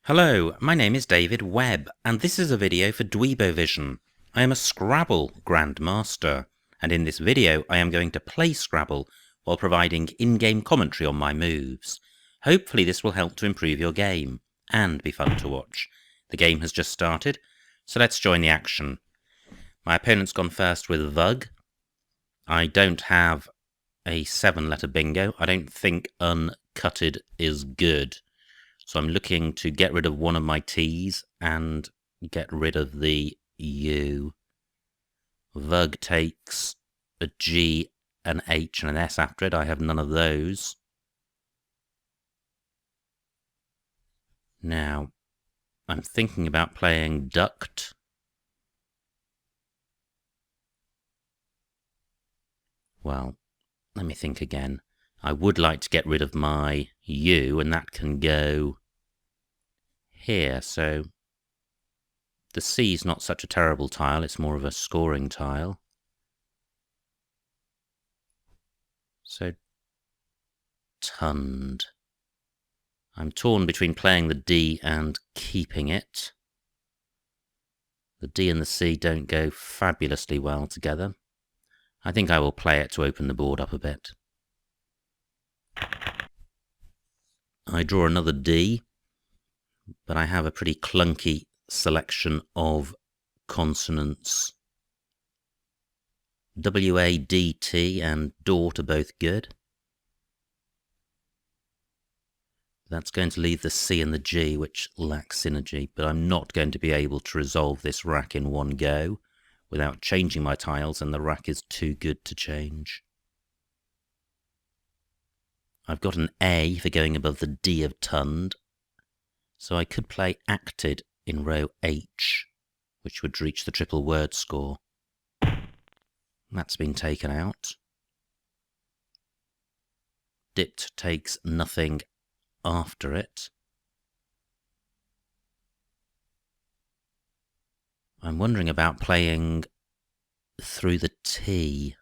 Hello, my name is David Webb, and this is a video for Dweebovision. I am a Scrabble grandmaster, and in this video I am going to play Scrabble while providing in-game commentary on my moves. Hopefully this will help to improve your game, and be fun to watch. The game has just started, so let's join the action. My opponent's gone first with Vug. I don't have a 7-letter bingo. I don't think uncutted is good. So I'm looking to get rid of one of my T's and get rid of the U. Vug takes a G, an H and an S after it. I have none of those. Now, I'm thinking about playing ducked. Well, let me think again. I would like to get rid of my U, and that can go here, so the C is not such a terrible tile, it's more of a scoring tile. So, tunned. I'm torn between playing the D and keeping it. The D and the C don't go fabulously well together. I think I will play it to open the board up a bit. I draw another D, but I have a pretty clunky selection of consonants. W, A, D, T and Dort are both good. That's going to leave the C and the G, which lack synergy, but I'm not going to be able to resolve this rack in one go without changing my tiles, and the rack is too good to change. I've got an A for going above the D of tunned, so I could play acted in row H, which would reach the triple word score. That's been taken out. Dipped takes nothing after it. I'm wondering about playing through the T.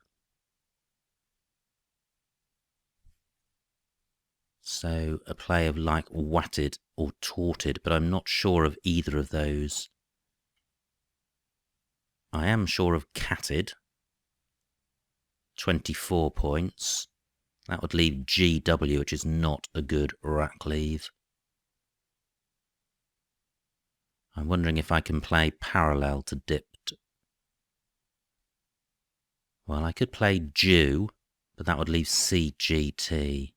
So a play of like watted or torted, but I'm not sure of either of those. I am sure of catted. 24 points. That would leave GW, which is not a good rack leave. I'm wondering if I can play parallel to dipped. Well, I could play Jew, but that would leave CGT.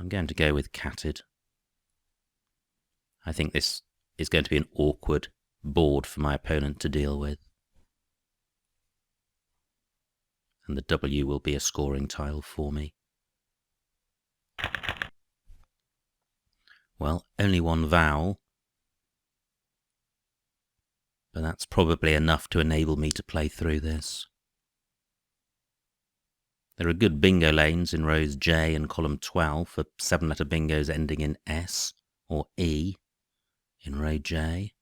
I'm going to go with catted. I think this is going to be an awkward board for my opponent to deal with. And the W will be a scoring tile for me. Well, only one vowel, but that's probably enough to enable me to play through this. There are good bingo lanes in rows J and column 12 for 7-letter bingos ending in S or E in row J.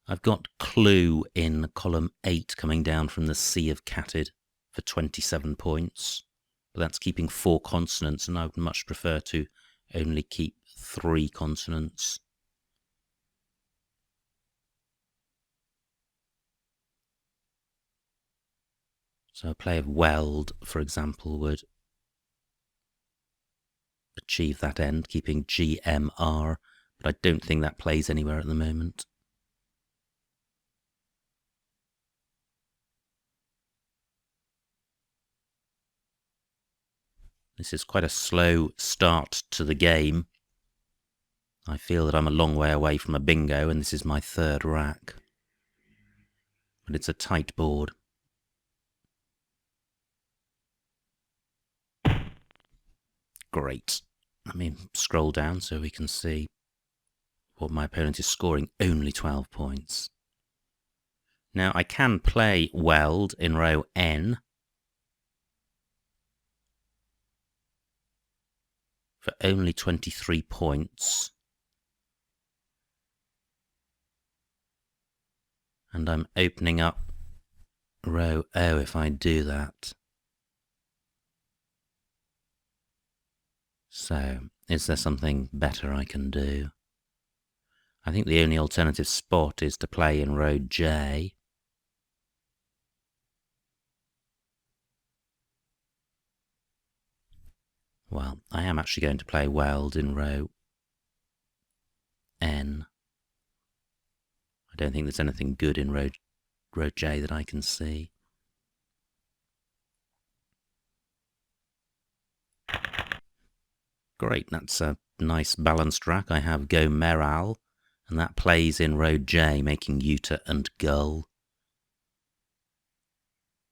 I've got clue in column 8 coming down from the C of catted for 27 points, but that's keeping 4 consonants, and I would much prefer to only keep 3 consonants. So a play of weld, for example, would achieve that end, keeping GMR, but I don't think that plays anywhere at the moment. This is quite a slow start to the game. I feel that I'm a long way away from a bingo, and this is my 3rd rack. But it's a tight board. Great. Let me scroll down so we can see what my opponent is scoring. Only 12 points. Now I can play weld in row N for only 23 points. And I'm opening up row O if I do that. So, is there something better I can do? I think the only alternative spot is to play in row J. Well, I am actually going to play Weld in row N. I don't think there's anything good in row J that I can see. Great, that's a nice balanced rack. I have Go Meral, and that plays in row J, making Uta and Gull.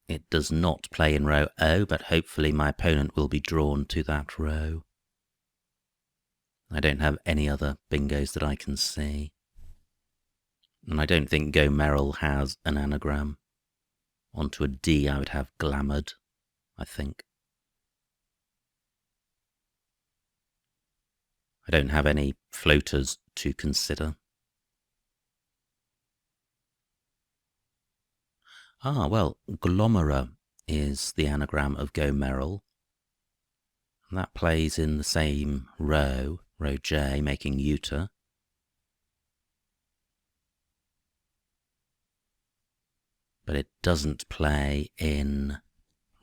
It does not play in row O, but hopefully my opponent will be drawn to that row. I don't have any other bingos that I can see. And I don't think Go Merrill has an anagram. Onto a D I would have glamoured, I think. I don't have any floaters to consider. Ah, well, glomera is the anagram of Go Merrill. And that plays in the same row, row J, making Uta. But it doesn't play in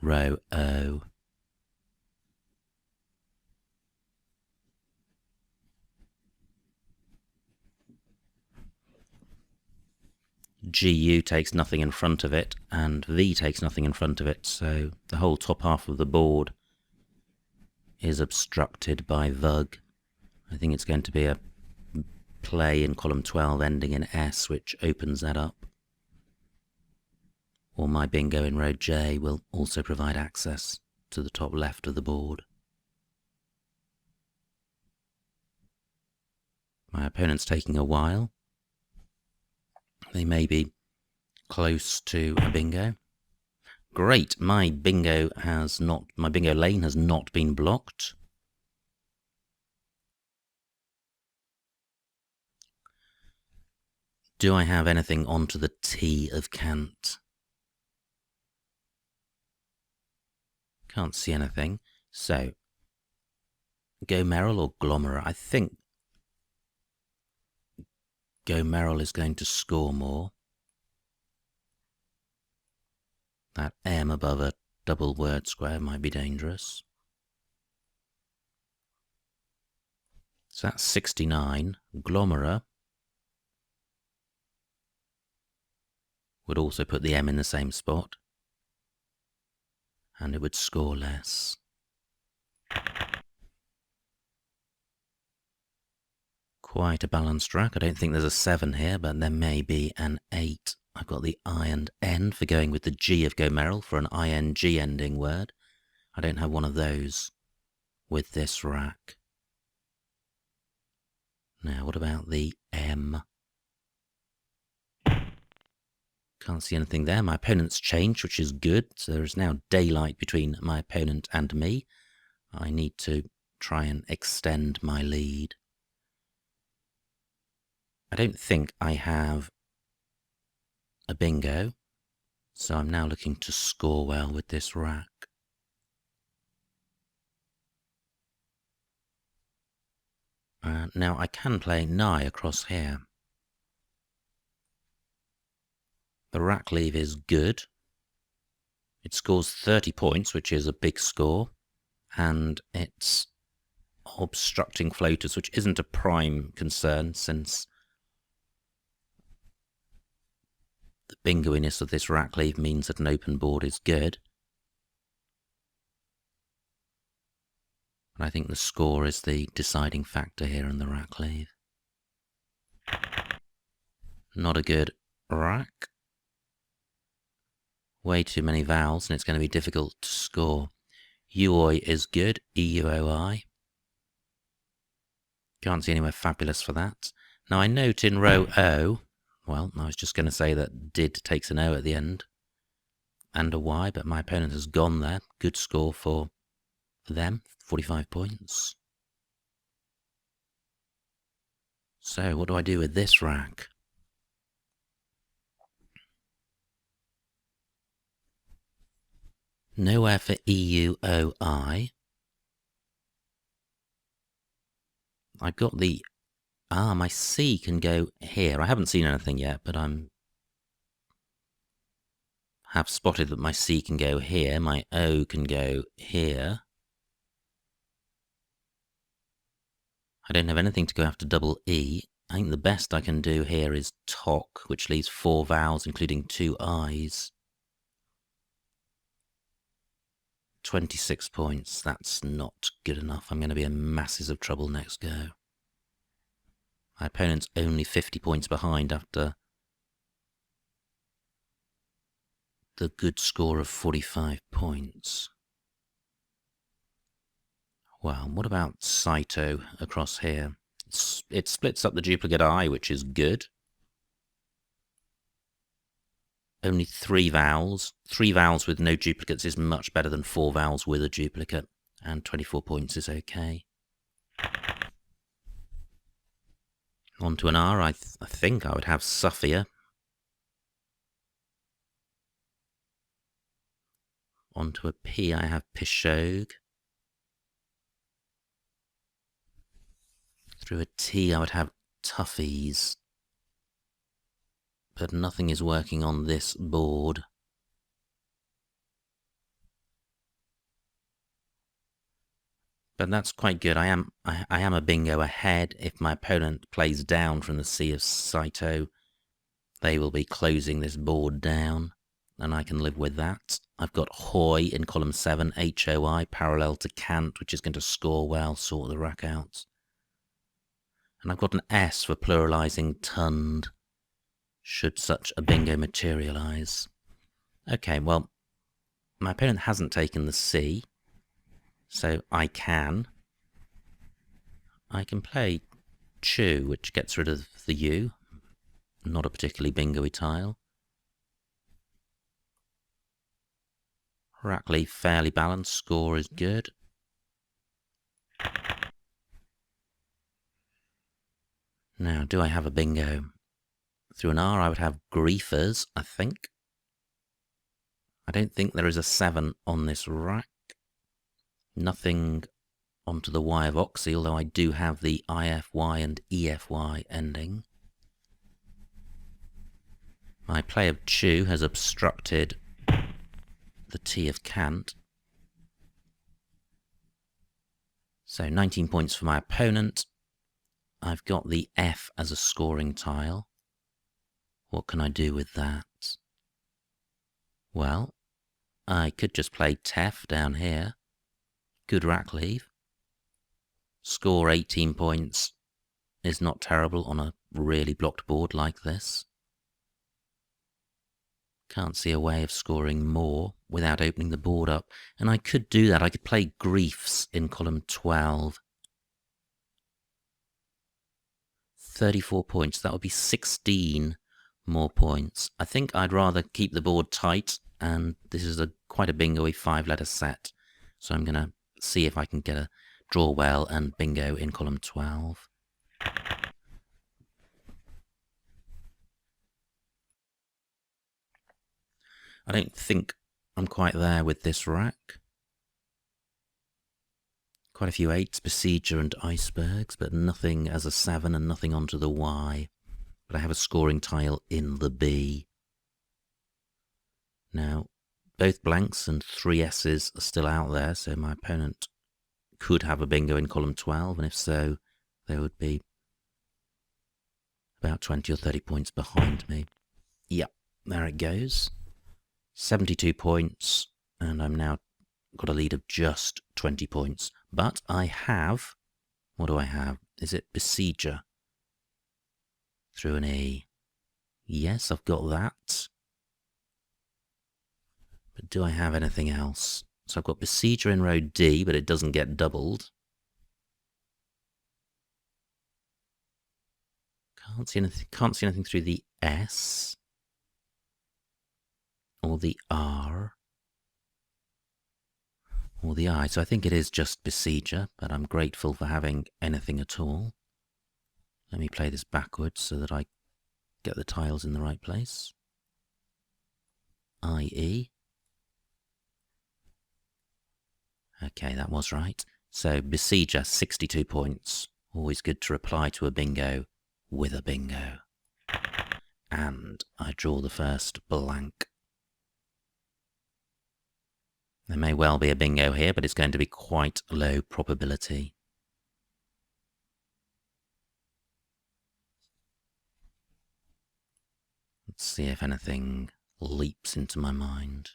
row O. GU takes nothing in front of it, and V takes nothing in front of it, so the whole top half of the board is obstructed by VUG. I think it's going to be a play in column 12 ending in S, which opens that up. Or my bingo in row J will also provide access to the top left of the board. My opponent's taking a while. They may be close to a bingo. Great, my bingo lane has not been blocked. Do I have anything onto the T of Cant? Can't see anything. So, Go Merrill or Glomera? I think Go Merrill is going to score more. That M above a double word square might be dangerous. So that's 69. Glomera would also put the M in the same spot, and it would score less. Quite a balanced rack. I don't think there's a 7 here, but there may be an 8. I've got the I and N for going with the G of Go Merrill for an ING ending word. I don't have one of those with this rack. Now, what about the M? Can't see anything there. My opponent's changed, which is good. So there is now daylight between my opponent and me. I need to try and extend my lead. I don't think I have a bingo, so I'm now looking to score well with this rack. Now I can play nigh across here. The rack leave is good. It scores 30 points, which is a big score, and it's obstructing floaters, which isn't a prime concern since the bingoiness of this rack leave means that an open board is good. And I think the score is the deciding factor here in the rack leave. Not a good rack. Way too many vowels, and it's going to be difficult to score. Uoi is good, EUOI. Can't see anywhere fabulous for that. Now I note in row O, well, I was just going to say that did takes an O at the end, and a Y, but my opponent has gone there. Good score for them, 45 points. So what do I do with this rack? Nowhere for EUOI. I've got the... my C can go here. I haven't seen anything yet, but have spotted that my C can go here. My O can go here. I don't have anything to go after double E. I think the best I can do here is TOC, which leaves 4 vowels, including 2 I's. 26 points. That's not good enough. I'm going to be in masses of trouble next go. My opponent's only 50 points behind after the good score of 45 points. Well, what about Saito across here? It splits up the duplicate I, which is good. Only 3 vowels. 3 vowels with no duplicates is much better than 4 vowels with a duplicate. And 24 points is okay. On to an R. I think I would have Sophia. On to a P, I have Pishog. Through a T, I would have Toughies. But nothing is working on this board. But that's quite good. I am a bingo ahead. If my opponent plays down from the C of Saito, they will be closing this board down, and I can live with that. I've got Hoi in column 7, H-O-I, parallel to Kant, which is going to score well, sort the rack out. And I've got an S for pluralizing Tund, should such a bingo materialize. Okay, well, my opponent hasn't taken the C, so I can play Chu, which gets rid of the U. Not a particularly bingo-y tile. Rackley, fairly balanced. Score is good. Now, do I have a bingo? Through an R, I would have Griefers, I think. I don't think there is a 7 on this rack. Nothing onto the Y of Oxy, although I do have the IFY and EFY ending. My play of Chu has obstructed the T of Kant. So 19 points for my opponent. I've got the F as a scoring tile. What can I do with that? Well, I could just play Tef down here. Good rack leave. Score 18 points is not terrible on a really blocked board like this. Can't see a way of scoring more without opening the board up. And I could do that. I could play Griefs in column 12. 34 points. That would be 16 more points. I think I'd rather keep the board tight, and this is quite a bingo-y 5-letter set. So I'm going to see if I can get a draw well and bingo in column 12. I don't think I'm quite there with this rack. Quite a few 8s, Besieger and Icebergs, but nothing as a 7 and nothing onto the Y. But I have a scoring tile in the B. Now, both blanks and 3 S's are still out there, so my opponent could have a bingo in column 12, and if so, they would be about 20 or 30 points behind me. Yep, there it goes. 72 points, and I'm now got a lead of just 20 points. But I have, what do I have? Is it Besieger? Through an E. Yes, I've got that. But do I have anything else? So I've got Besieger in row D, but it doesn't get doubled. Can't see anything through the S. Or the R. Or the I. So I think it is just Besieger, but I'm grateful for having anything at all. Let me play this backwards so that I get the tiles in the right place. I-E. Okay, that was right. So Besieger, 62 points Always good to reply to a bingo with a bingo. And I draw the first blank. There may well be a bingo here, but it's going to be quite low probability. Let's see if anything leaps into my mind.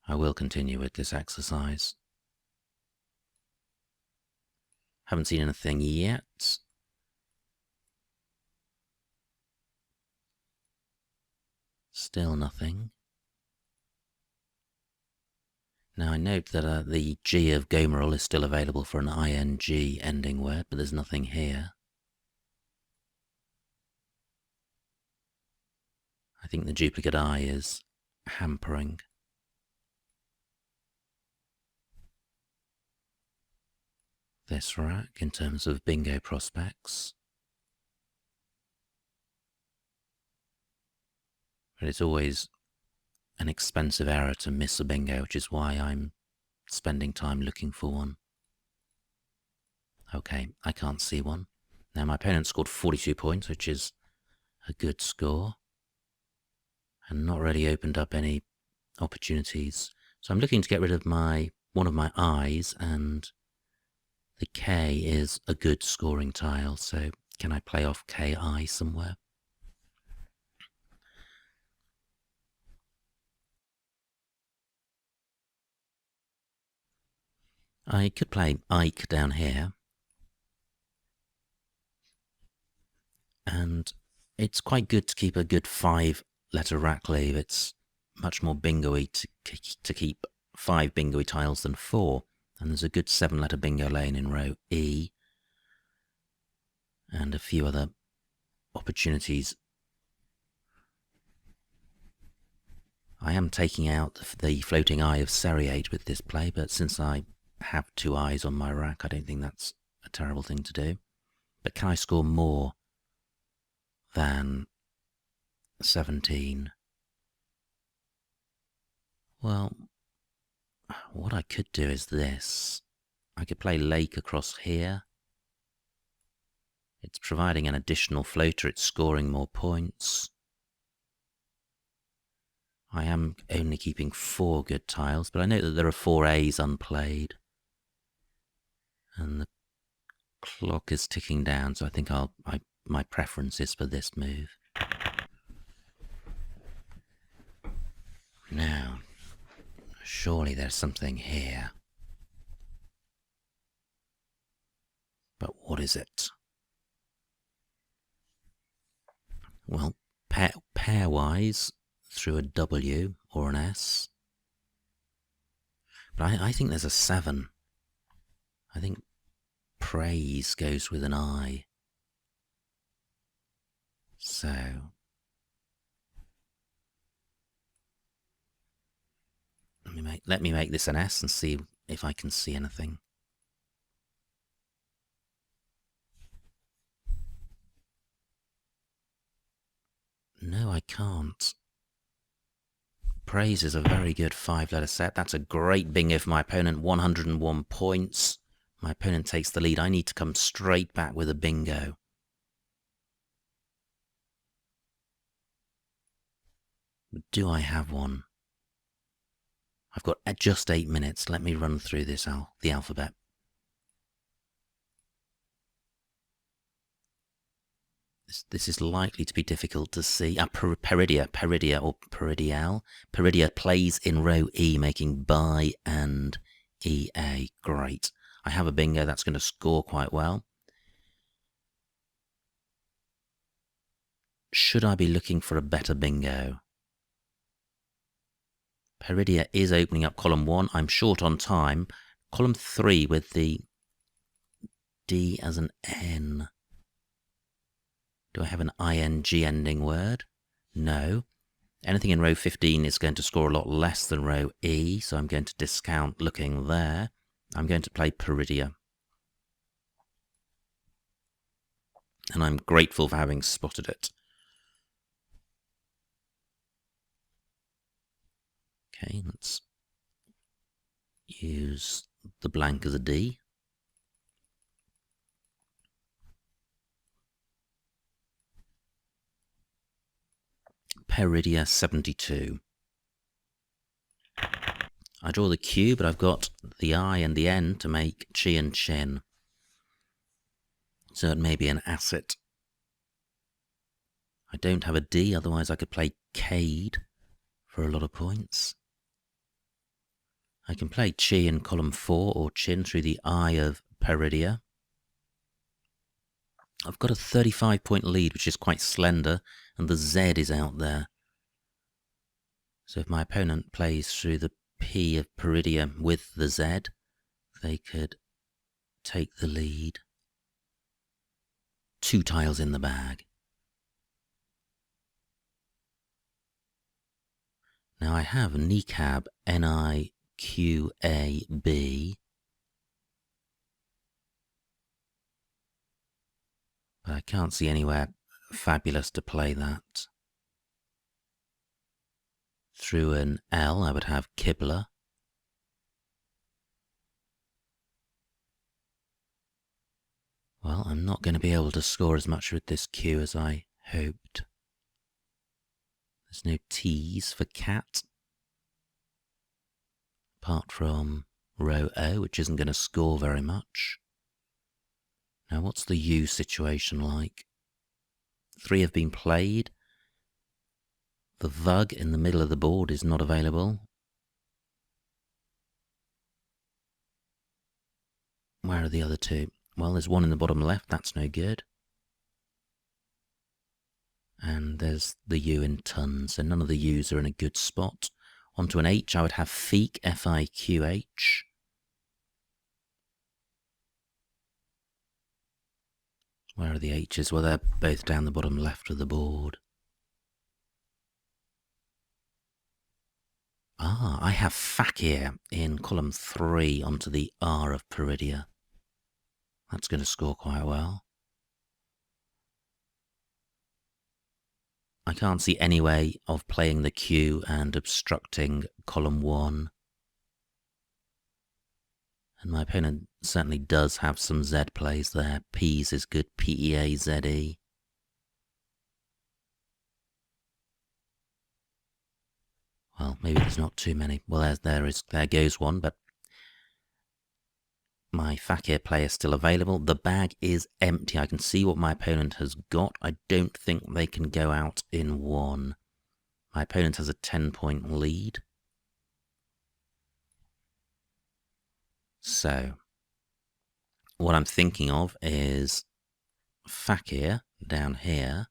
I will continue with this exercise. Haven't seen anything yet. Still nothing. Now I note that the G of Gomeril is still available for an ing ending word, but there's nothing here. I think the duplicate I is hampering. This rack in terms of bingo prospects. But it's always an expensive error to miss a bingo, which is why I'm spending time looking for one. Okay, I can't see one. Now my opponent scored 42 points, which is a good score, and not really opened up any opportunities. So I'm looking to get rid of one of my I's, and the K is a good scoring tile, so can I play off KI somewhere? I could play Ike down here, and it's quite good to keep a good 5-letter rack leave. It's much more bingo-y to keep 5 bingo-y tiles than 4, and there's a good 7-letter bingo lane in row E, and a few other opportunities. I am taking out the floating eye of Seriate with this play, but since I have 2 eyes on my rack, I don't think that's a terrible thing to do. But can I score more than 17? Well, what I could do is this. I could play Lake across here. It's providing an additional floater, it's scoring more points. I am only keeping 4 good tiles, but I know that there are 4 A's unplayed. And the clock is ticking down, so I think my preference is for this move. Now, surely there's something here. But what is it? Well, pairwise through a W or an S. But I think there's a 7. I think praise goes with an I. So let me make this an S and see if I can see anything. No, I can't. Praise is a very good 5-letter set. That's a great bingo for my opponent. 101 points. My opponent takes the lead. I need to come straight back with a bingo. Do I have one? I've got just 8 minutes. Let me run through this the alphabet. This is likely to be difficult to see. Peridia or Peridial. Peridia plays in row E, making by and EA. Great. I have a bingo that's going to score quite well. Should I be looking for a better bingo? Peridia is opening up column 1. I'm short on time. Column 3 with the D as an N. Do I have an ing ending word? No. Anything in row 15 is going to score a lot less than row E, so I'm going to discount looking there. I'm going to play Peridia. And I'm grateful for having spotted it. Okay, let's use the blank as a D. Peridia 72. I draw the Q, but I've got the I and the N to make chi and chin. So it may be an asset. I don't have a D, otherwise I could play Cade for a lot of points. I can play chi in column 4 or chin through the I of Peridia. I've got a 35-point lead, which is quite slender, and the Z is out there. So if my opponent plays through the P of Peridia with the Z, they could take the lead. 2 tiles in the bag. Now I have Niqab, N-I-Q-A-B. But I can't see anywhere fabulous to play that. Through an L, I would have Kibler. Well, I'm not going to be able to score as much with this Q as I hoped. There's no T's for cat, apart from row O, which isn't going to score very much. Now, what's the U situation like? 3 have been played. The Vug in the middle of the board is not available. Where are the other 2? Well, there's 1 in the bottom left, that's no good. And there's the U in tons, so none of the U's are in a good spot. Onto an H, I would have Fiq, F-I-Q-H. Where are the H's? Well, they're both down the bottom left of the board. Ah, I have Fakir in column 3 onto the R of Peridia. That's going to score quite well. I can't see any way of playing the Q and obstructing column 1. And my opponent certainly does have some Z plays there. P's is good, P-E-A-Z-E. Well, maybe there's not too many. Well, there goes one, but my Fakir player is still available. The bag is empty. I can see what my opponent has got. I don't think they can go out in 1. My opponent has a 10-point lead. So, what I'm thinking of is Fakir down here.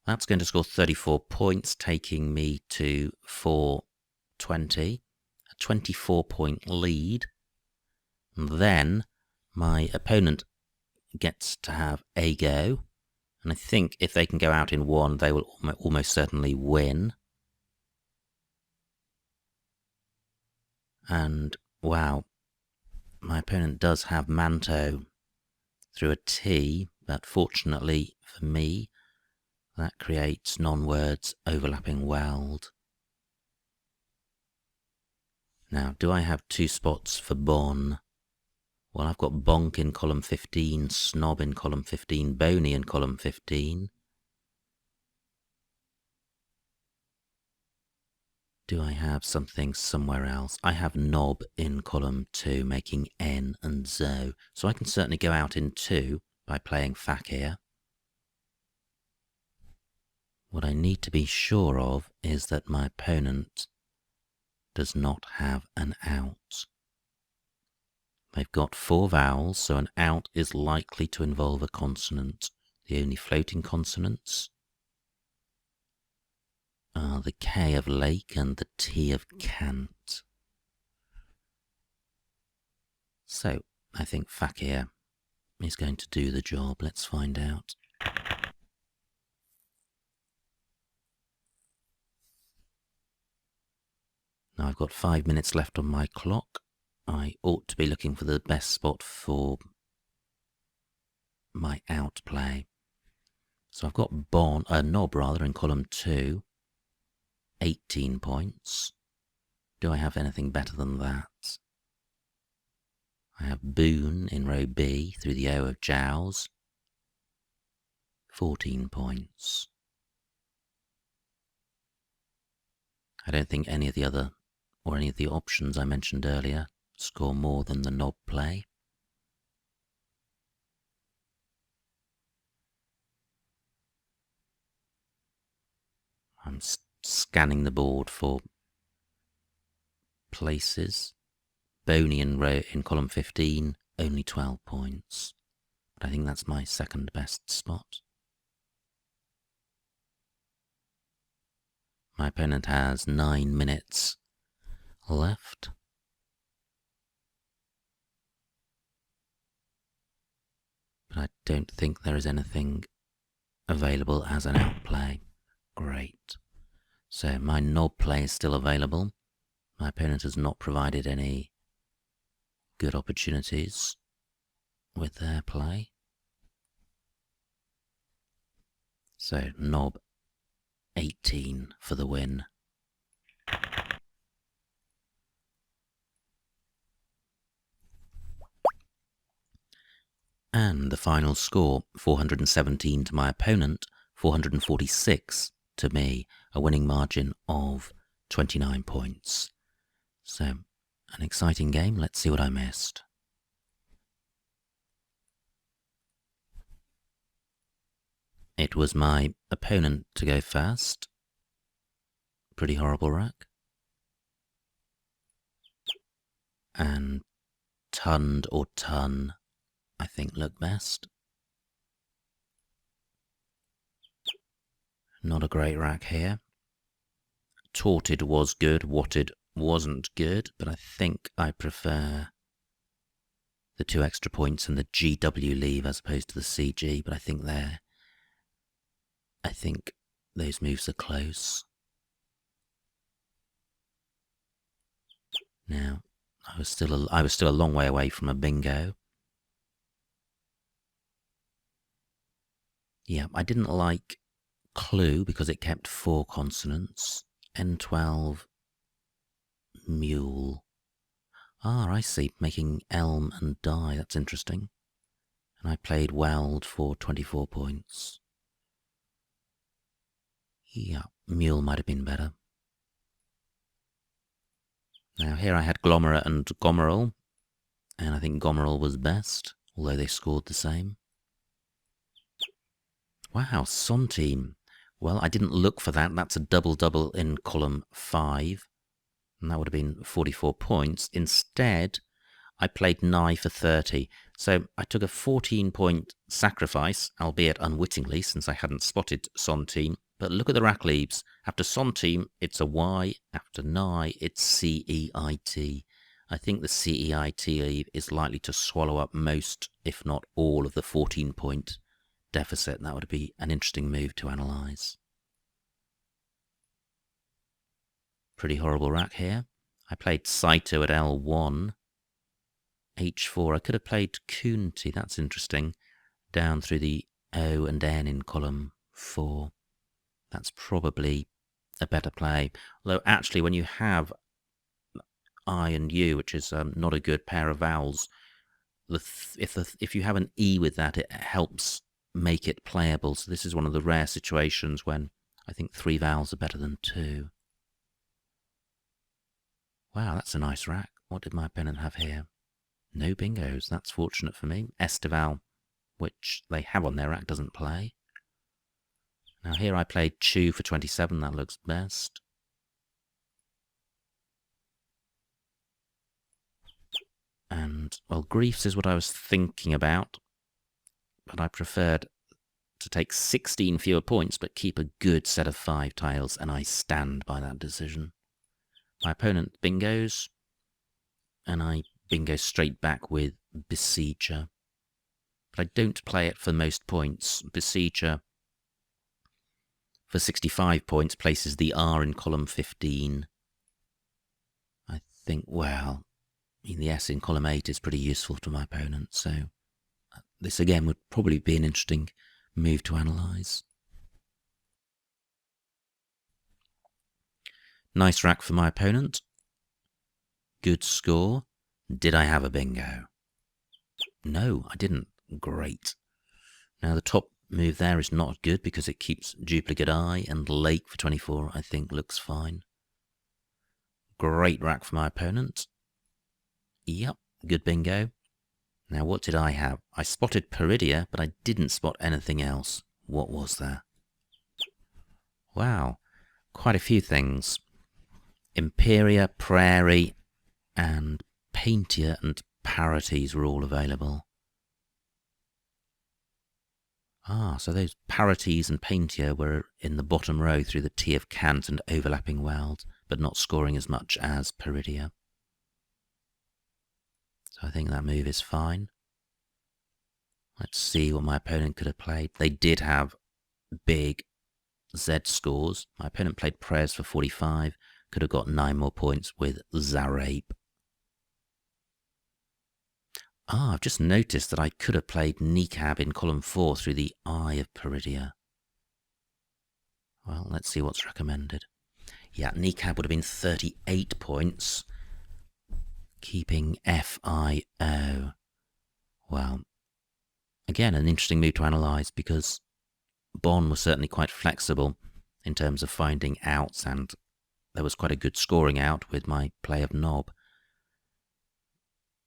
That's going to score 34 points, taking me to 420. A 24-point lead. And then my opponent gets to have a go. And I think if they can go out in 1, they will almost certainly win. And, wow, my opponent does have Manto through a T, but fortunately for me, that creates non-words overlapping weld. Now, do I have 2 spots for Bon? Well, I've got Bonk in column 15, Snob in column 15, Boney in column 15. Do I have something somewhere else? I have Knob in column 2, making N and Zo. So I can certainly go out in 2 by playing Fakir. What I need to be sure of is that my opponent does not have an out. They've got 4 vowels, so an out is likely to involve a consonant. The only floating consonants are the K of lake and the T of cant. So, I think Fakir is going to do the job. Let's find out. Now I've got 5 minutes left on my clock. I ought to be looking for the best spot for my outplay. So I've got Knob in column 2, 18 points. Do I have anything better than that? I have Boon in row B through the O of Jows. 14 points. I don't think any of the options I mentioned earlier score more than the knob play. I'm scanning the board for places. Boney in column 15, only 12 points. But I think that's my second best spot. My opponent has 9 minutes left. But I don't think there is anything available as an outplay. Great. So my knob play is still available. My opponent has not provided any good opportunities with their play. So knob 18 for the win. And the final score, 417 to my opponent, 446 to me, a winning margin of 29 points. So, an exciting game. Let's see what I missed. It was my opponent to go first. Pretty horrible rack. And Tund or Ton, I think, look best. Not a great rack here. Torted was good, Watted wasn't good, but I think I prefer the 2 extra points and the GWEEB as opposed to the CG, but I think those moves are close. Now, I was still a long way away from a bingo. Yeah, I didn't like Clue because it kept 4 consonants. N12, Mule. Ah, I see, making Elm and Die, that's interesting. And I played Weld for 24 points. Yeah, Mule might have been better. Now here I had Glomerate and Gomeril, and I think Gomeril was best, although they scored the same. Wow, Sonteam. Well, I didn't look for that. That's a double-double in column 5, and that would have been 44 points. Instead, I played Nye for 30, so I took a 14-point sacrifice, albeit unwittingly, since I hadn't spotted Sonteam. But look at the rack leaves. After Sonteam, it's a Y. After Nye, it's CEIT. I think the CEIT leave is likely to swallow up most, if not all, of the 14-point deficit. That would be an interesting move to analyse. Pretty horrible rack here. I played Saito at L1. H4. I could have played Kunti. That's interesting. Down through the O and N in column 4. That's probably a better play. Although actually when you have I and U, which is not a good pair of vowels, if you have an E with that, it helps make it playable. So this is one of the rare situations when I think 3 vowels are better than 2. Wow, that's a nice rack. What did my opponent have here? No bingos. That's fortunate for me. Estival, which they have on their rack, doesn't play. Now here I played Chew for 27, that looks best. And, well, Griefs is what I was thinking about, but I preferred to take 16 fewer points, but keep a good set of 5 tiles, and I stand by that decision. My opponent bingos, and I bingo straight back with Besieger. But I don't play it for most points. Besieger, for 65 points, places the R in column 15. I think, well, the S in column 8 is pretty useful to my opponent, so this again would probably be an interesting move to analyse. Nice rack for my opponent. Good score. Did I have a bingo? No, I didn't. Great. Now the top move there is not good because it keeps duplicate eye, and lake for 24 I think looks fine. Great rack for my opponent. Yep, good bingo. Now what did I have? I spotted Peridia, but I didn't spot anything else. What was there? Wow, quite a few things. Imperia, Prairie, and Paintia and Parities were all available. Ah, so those Parities and Paintia were in the bottom row through the T of Cant and overlapping Weld, but not scoring as much as Peridia. So I think that move is fine. Let's see what my opponent could have played. They did have big Z scores. My opponent played Prayers for 45, could have got 9 more points with Zarape. Ah, I've just noticed that I could have played Niqab in column 4 through the Eye of Peridia. Well, let's see what's recommended. Yeah, Niqab would have been 38 points, keeping FIO. Well, again, an interesting move to analyse because Bon was certainly quite flexible in terms of finding outs, and there was quite a good scoring out with my play of Knob.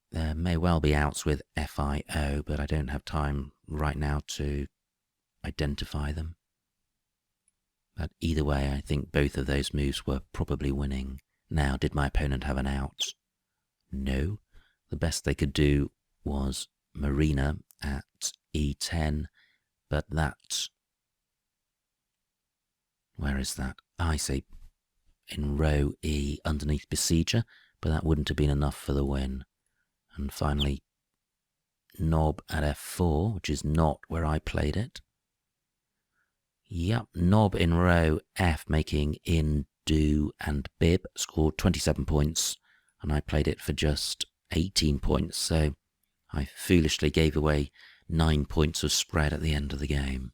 There may well be outs with FIO, but I don't have time right now to identify them. But either way, I think both of those moves were probably winning. Now, did my opponent have an out? No. The best they could do was Marina at E10, but that... Where is that? I say in row E underneath Besieger, but that wouldn't have been enough for the win. And finally, Knob at F4, which is not where I played it. Yep, Knob in row F, making in, do, and bib, scored 27 points, and I played it for just 18 points, so I foolishly gave away 9 points of spread at the end of the game.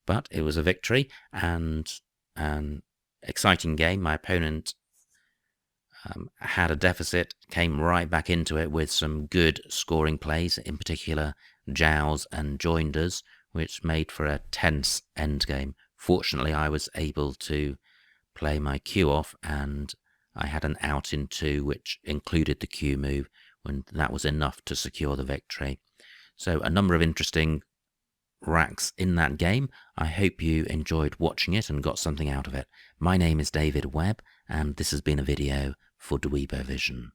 But it was a victory, and an exciting game. My opponent had a deficit, came right back into it with some good scoring plays, in particular Jows and Joinders, which made for a tense endgame. Fortunately, I was able to play my Q off, and I had an out in 2, which included the Q move, when that was enough to secure the victory. So a number of interesting racks in that game. I hope you enjoyed watching it and got something out of it. My name is David Webb, and this has been a video for Dweebovision.